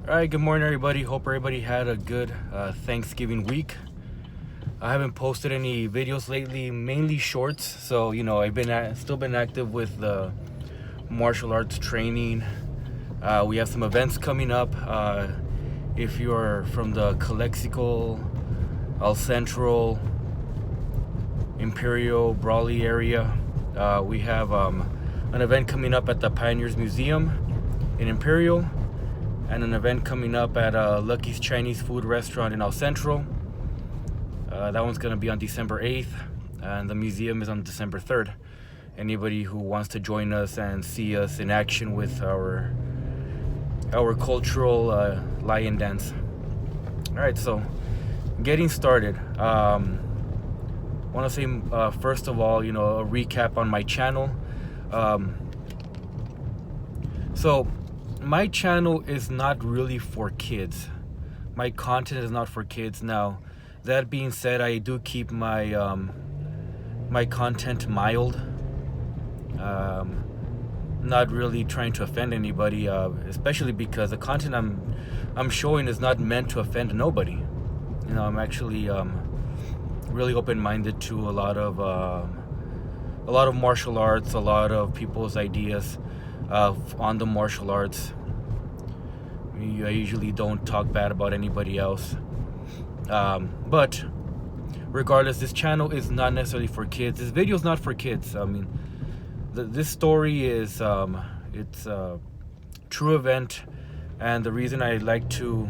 All right, good morning, everybody. Hope everybody had a good Thanksgiving week. I haven't posted any videos lately, mainly shorts. So I've been still been active with the martial arts training. We have some events coming up. If you're from the Calexico, El Central, Imperial, Brawley area, we have an event coming up at the Pioneers Museum in Imperial, and an event coming up at Lucky's Chinese Food Restaurant in El Central. That one's going to be on December 8th, and the museum is on December 3rd. Anybody who wants to join us and see us in action with our cultural lion dance. All right, so getting started. I want to say first of all, a recap on my channel. So my channel is not really for kids. My content is not for kids. Now, that being said, I do keep my my content mild. Not really trying to offend anybody, especially because the content I'm showing is not meant to offend nobody. I'm actually really open-minded to a lot of martial arts, a lot of people's ideas on the martial arts. I usually don't talk bad about anybody else. But regardless, this channel is not necessarily for kids. This video is not for kids. I mean, this story is it's a true event, and the reason I like to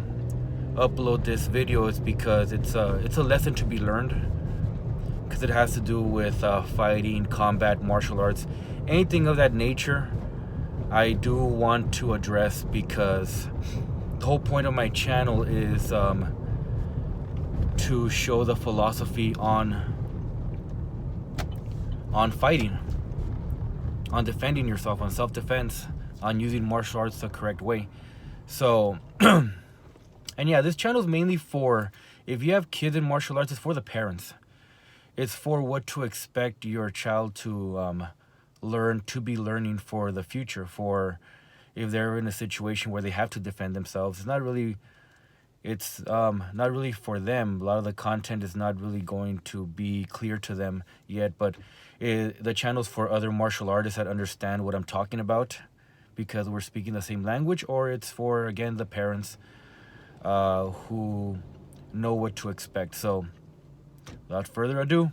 upload this video is because it's a lesson to be learned, because it has to do with fighting, combat, martial arts, anything of that nature. I do want to address, because the whole point of my channel is to show the philosophy on fighting, on defending yourself, on self-defense, on using martial arts the correct way. So, and yeah, this channel is mainly for, if you have kids in martial arts, it's for the parents. It's for what to expect your child to be learning for the future, for if they're in a situation where they have to defend themselves. It's not really for them. A lot of the content is not really going to be clear to them yet, but the channel's for other martial artists that understand what I'm talking about, because we're speaking the same language, or it's for, again, the parents who know what to expect. So without further ado,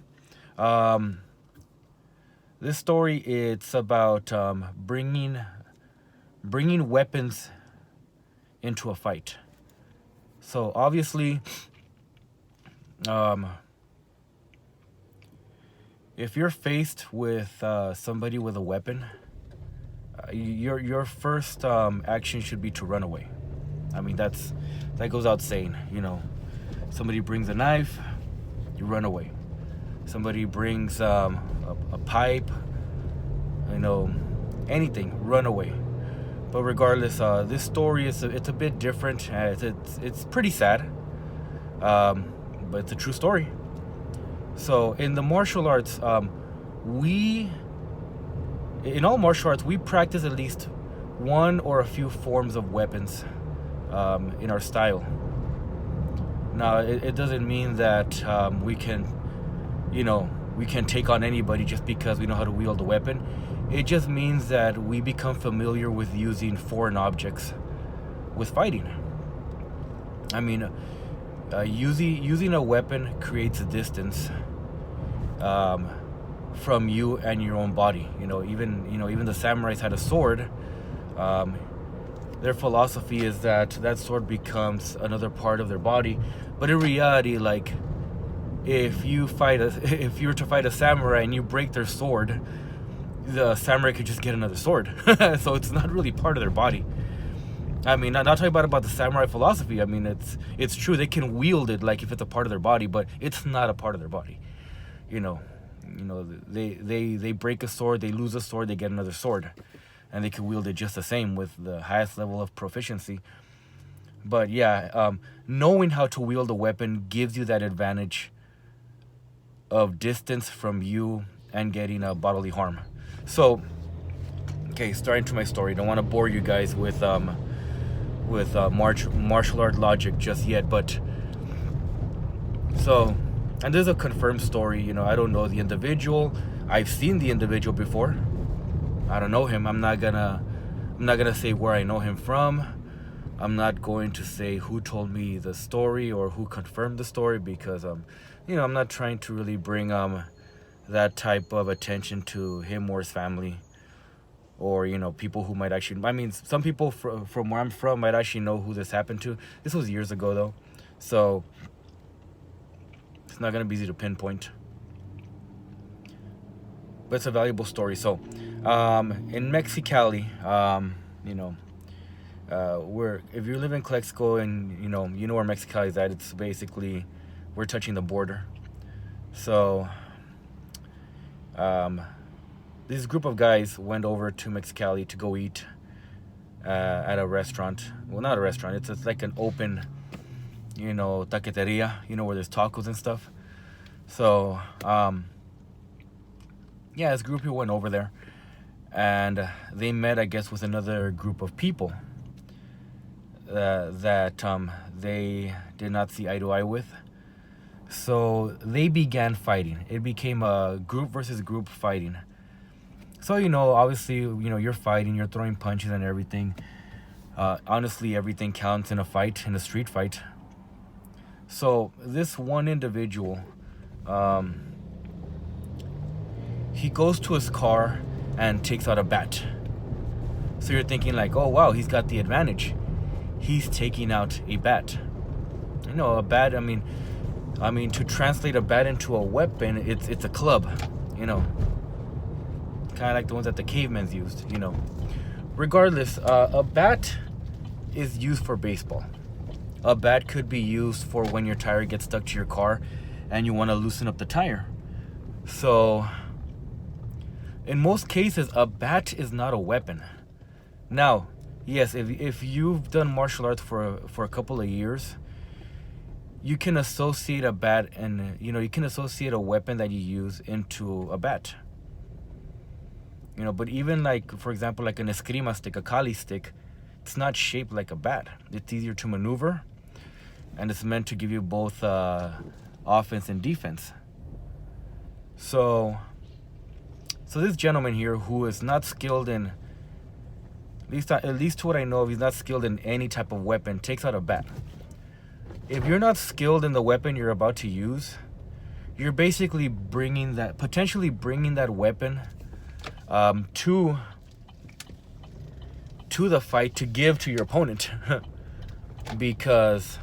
this story, it's about bringing weapons into a fight. So obviously, if you're faced with somebody with a weapon, your first action should be to run away. I mean, that goes out saying. Somebody brings a knife, you run away. Somebody brings a pipe, anything, run away. But regardless, this story it's a bit different. It's pretty sad, but it's a true story. So in the martial arts, in all martial arts, we practice at least one or a few forms of weapons in our style. Now, it doesn't mean that we can take on anybody just because we know how to wield a weapon. It just means that we become familiar with using foreign objects with fighting. I mean, using a weapon creates a distance from you and your own body. Even the samurais had a sword. Their philosophy is that sword becomes another part of their body. But in reality, like, if you were to fight a samurai and you break their sword, the samurai could just get another sword. So it's not really part of their body. I mean, not talking about the samurai philosophy. I mean, it's true, they can wield it like if it's a part of their body, but it's not a part of their body. They break a sword, they lose a sword, they get another sword, and they can wield it just the same with the highest level of proficiency. But yeah, knowing how to wield a weapon gives you that advantage of distance from you and getting bodily harm. So, okay, starting to my story. Don't want to bore you guys with with martial art logic just yet. But so, and this is a confirmed story. You know, I don't know the individual. I've seen the individual before. I don't know him. I'm not gonna say where I know him from. I'm not going to say who told me the story or who confirmed the story, because you know, I'm not trying to really bring that type of attention to him or his family, or, you know, people who might actually, I mean, some people from where I'm from might actually know who this happened to. This was years ago though, so it's not gonna be easy to pinpoint, but it's a valuable story. So in Mexicali, you know, where if you live in Calexico and you know where Mexicali is at, it's basically, we're touching the border. So this group of guys went over to Mexicali to go eat at a restaurant. Well, not a restaurant, it's like an open, you know, taqueteria, you know, where there's tacos and stuff. So yeah, this group of people went over there, and they met, I guess, with another group of people that they did not see eye to eye with. So they began fighting. It became a group versus group fighting. So, you know, obviously, you know, you're fighting, you're throwing punches and everything. Honestly, everything counts in a fight, in a street fight. So this one individual, he goes to his car and takes out a bat. So you're thinking like, oh wow, he's got the advantage. He's taking out a bat. You know, a bat, I mean, to translate a bat into a weapon, it's a club, you know, kind of like the ones that the cavemen used, you know. Regardless, a bat is used for baseball. A bat could be used for when your tire gets stuck to your car and you want to loosen up the tire. So in most cases, a bat is not a weapon. Now, yes, if you've done martial arts for a couple of years, you can associate a bat, and you know, you can associate a weapon that you use into a bat. You know, but even like, for example, like an eskrima stick, a kali stick, it's not shaped like a bat. It's easier to maneuver, and it's meant to give you both offense and defense. So this gentleman here, who is not skilled in, at least to what I know of, he's not skilled in any type of weapon, takes out a bat. If you're not skilled in the weapon you're about to use, you're basically potentially bringing that weapon to the fight to give to your opponent because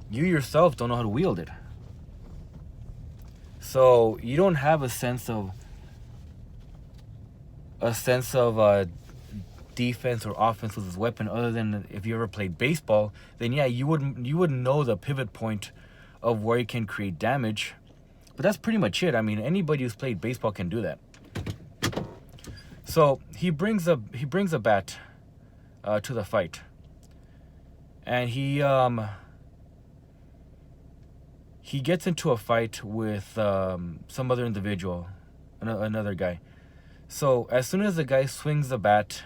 you yourself don't know how to wield it. So you don't have a sense of defense or offense with this weapon, other than if you ever played baseball. Then yeah, you would know the pivot point of where you can create damage, but that's pretty much it. I mean, anybody who's played baseball can do that. So he brings a bat to the fight, and he gets into a fight with some other individual, another guy. So as soon as the guy swings the bat,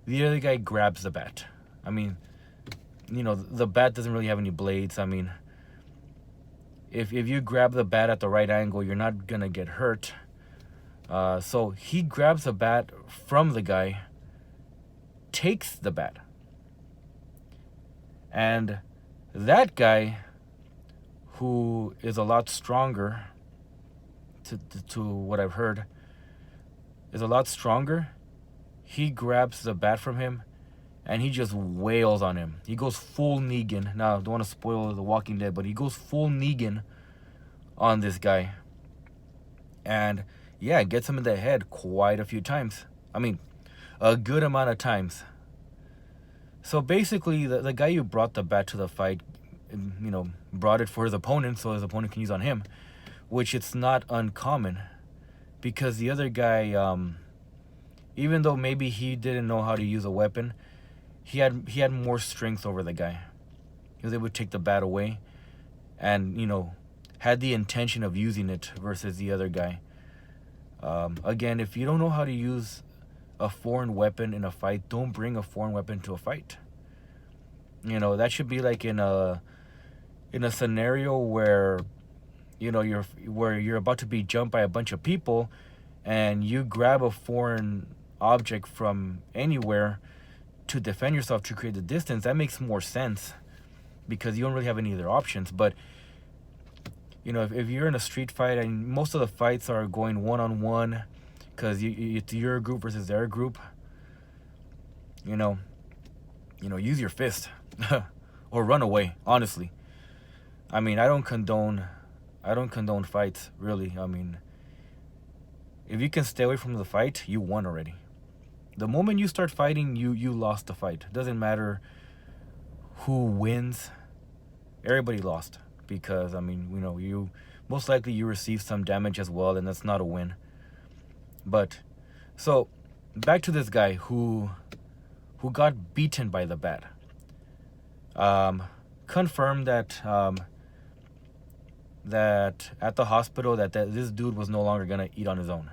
the other guy grabs the bat. I mean, you know, the bat doesn't really have any blades. I mean, if you grab the bat at the right angle, you're not gonna get hurt. So he grabs the bat from the guy, takes the bat, and that guy, who is a lot stronger, to what I've heard, is a lot stronger. He grabs the bat from him, and he just wails on him. He goes full Negan. Now, I don't want to spoil The Walking Dead, but he goes full Negan on this guy. And yeah, gets him in the head quite a few times. I mean, a good amount of times. So basically, the guy who brought the bat to the fight, you know, brought it for his opponent so his opponent can use on him, which it's not uncommon, because the other guy, even though maybe he didn't know how to use a weapon, he had more strength over the guy. He was able to take the bat away, and, you know, had the intention of using it versus the other guy. Again, if you don't know how to use a foreign weapon in a fight. Don't bring a foreign weapon to a fight. That should be like in a scenario where you're about to be jumped by a bunch of people, and you grab a foreign object from anywhere to defend yourself, to create the distance. That makes more sense because you don't really have any other options. But if you're in a street fight, and most of the fights are going one-on-one because it's your group versus their group, use your fist or run away, honestly. I mean, I don't condone fights, really. I mean, if you can stay away from the fight, you won already. The moment you start fighting, you lost the fight. It doesn't matter who wins. Everybody lost, because you most likely you receive some damage as well, and that's not a win. But so back to this guy who got beaten by the bat. Confirmed that that at the hospital that this dude was no longer gonna eat on his own.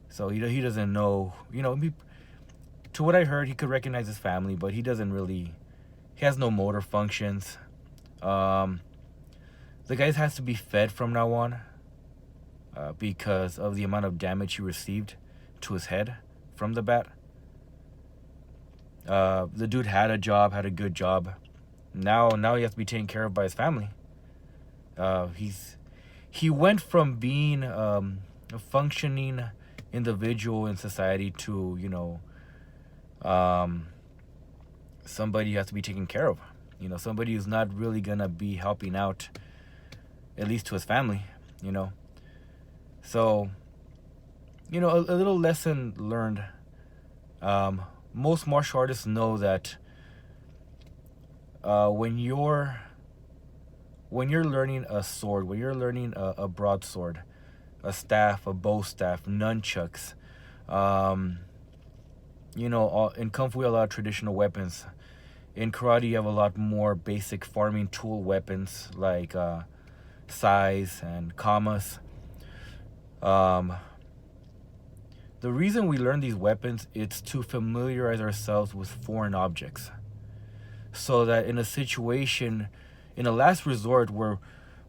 So he doesn't know. To what I heard, he could recognize his family, but he doesn't really. He has no motor functions. The guy has to be fed from now on, because of the amount of damage he received to his head from the bat. The dude had a good job. Now he has to be taken care of by his family. He went from being a functioning individual in society to somebody you have to be taken care of. Somebody who's not really gonna be helping out, at least to his family. So a little lesson learned. Most martial artists know that when you're learning a sword, when you're learning a broadsword, a staff, a bow staff, nunchucks, in Kung Fu, we have a lot of traditional weapons. In karate, you have a lot more basic farming tool weapons like sais and kamas. The reason we learn these weapons is to familiarize ourselves with foreign objects, so that in a last resort where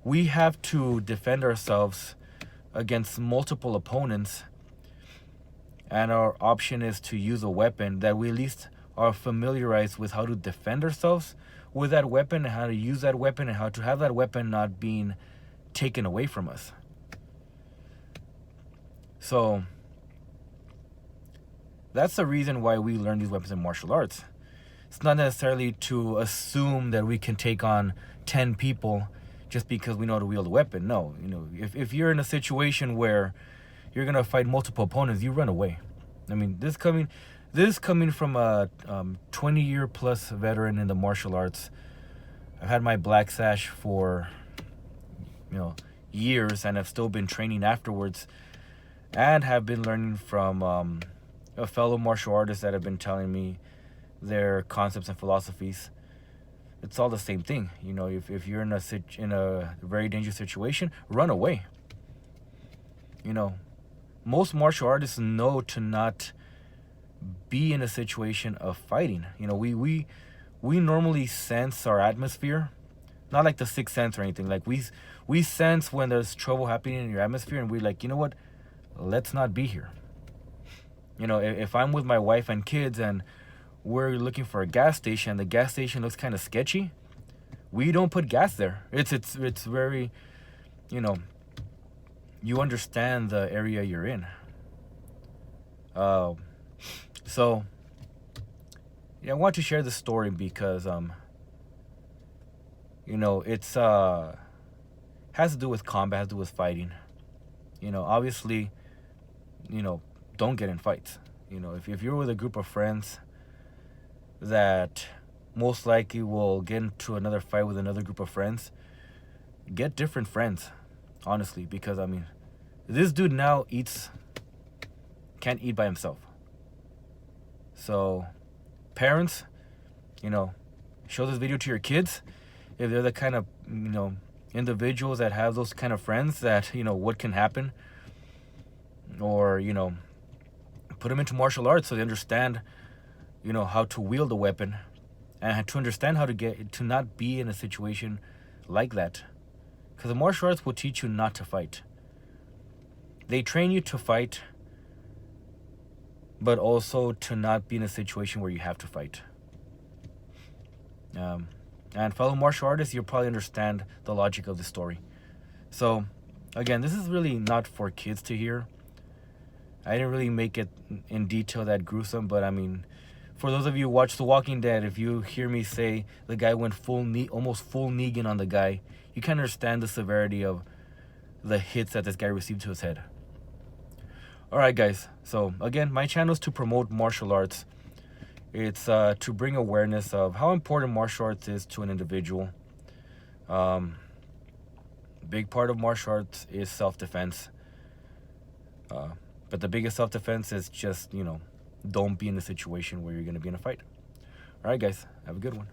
we have to defend ourselves against multiple opponents, and our option is to use a weapon, that we at least are familiarized with how to defend ourselves with that weapon, and how to use that weapon, and how to have that weapon not being taken away from us. So that's the reason why we learn these weapons in martial arts. It's not necessarily to assume that we can take on 10 people just because we know how to wield a weapon. No, if you're in a situation where you're gonna fight multiple opponents, you run away. I mean, this coming from a 20-year plus veteran in the martial arts. I've had my black sash for years, and I've still been training afterwards, and have been learning from a fellow martial artists that have been telling me their concepts and philosophies. It's all the same thing. If you're in a very dangerous situation, run away. Most martial artists know to not be in a situation of fighting. We normally sense our atmosphere, not like the sixth sense or anything. Like we sense when there's trouble happening in your atmosphere, and we're like, what? Let's not be here. If I'm with my wife and kids and we're looking for a gas station, the gas station looks kind of sketchy, we don't put gas there. It's very, you understand the area you're in. So I want to share this story because it's has to do with combat, has to do with fighting. Obviously, don't get in fights. If you're with a group of friends that most likely will get into another fight with another group of friends, get different friends, honestly, because this dude now can't eat by himself. So parents, show this video to your kids. If they're the kind of individuals that have those kind of friends, that what can happen, or put them into martial arts so they understand, how to wield a weapon, and to understand how to not be in a situation like that. Because the martial arts will teach you not to fight. They train you to fight, but also to not be in a situation where you have to fight. And fellow martial artists, you'll probably understand the logic of the story. So, again, this is really not for kids to hear. I didn't really make it in detail that gruesome, but I mean, for those of you who watch The Walking Dead, if you hear me say the guy went almost full Negan on the guy, you can understand the severity of the hits that this guy received to his head. Alright guys, so again, my channel is to promote martial arts. It's to bring awareness of how important martial arts is to an individual. Big part of martial arts is self-defense. But the biggest self-defense is just, don't be in a situation where you're going to be in a fight. Alright guys, have a good one.